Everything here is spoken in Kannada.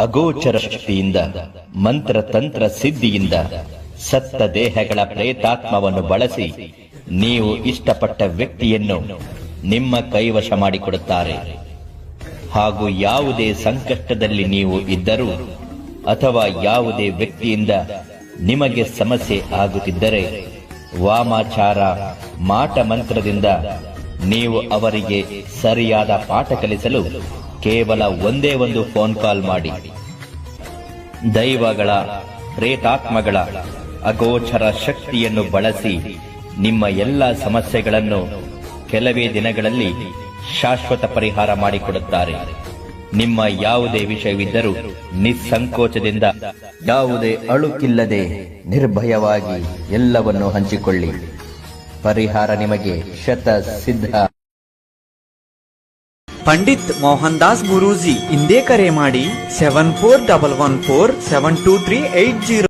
ಅಗೋಚರ ಶಕ್ತಿಯಿಂದ, ಮಂತ್ರ ತಂತ್ರ ಸಿದ್ಧಿಯಿಂದ ಸತ್ತ ದೇಹಗಳ ಪ್ರೇತಾತ್ಮವನ್ನು ಬಳಸಿ ನೀವು ಇಷ್ಟಪಟ್ಟ ವ್ಯಕ್ತಿಯನ್ನು ನಿಮ್ಮ ಕೈವಶ ಮಾಡಿಕೊಡುತ್ತಾರೆ. ಹಾಗೂ ಯಾವುದೇ ಸಂಕಷ್ಟದಲ್ಲಿ ನೀವು ಇದ್ದರೂ ಅಥವಾ ಯಾವುದೇ ವ್ಯಕ್ತಿಯಿಂದ ನಿಮಗೆ ಸಮಸ್ಯೆ ಆಗುತ್ತಿದ್ದರೆ ವಾಮಾಚಾರ ಮಾಟ ಮಂತ್ರದಿಂದ ನೀವು ಅವರಿಗೆ ಸರಿಯಾದ ಪಾಠ ಕಲಿಸಲು ಕೇವಲ ಒಂದೇ ಒಂದು ಫೋನ್ ಕಾಲ್ ಮಾಡಿ. ದೈವಗಳ ಪ್ರೇತಾತ್ಮಗಳ ಅಗೋಚರ ಶಕ್ತಿಯನ್ನು ಬಳಸಿ ನಿಮ್ಮ ಎಲ್ಲ ಸಮಸ್ಯೆಗಳನ್ನು ಕೆಲವೇ ದಿನಗಳಲ್ಲಿ ಶಾಶ್ವತ ಪರಿಹಾರ ಮಾಡಿಕೊಡುತ್ತಾರೆ. ನಿಮ್ಮ ಯಾವುದೇ ವಿಷಯವಿದ್ದರೂ ನಿಸ್ಸಂಕೋಚದಿಂದ, ಯಾವುದೇ ಅಳುಕಿಲ್ಲದೆ ನಿರ್ಭಯವಾಗಿ ಎಲ್ಲವನ್ನು ಹಂಚಿಕೊಳ್ಳಿ. ಪರಿಹಾರ ನಿಮಗೆ ಶತ ಸಿದ್ಧ. ಪಂಡಿತ್ ಮೋಹನ್ ದಾಸ್ ಗುರೂಜಿ ಇಂದೇ ಕರೆ ಮಾಡಿ 7411472380.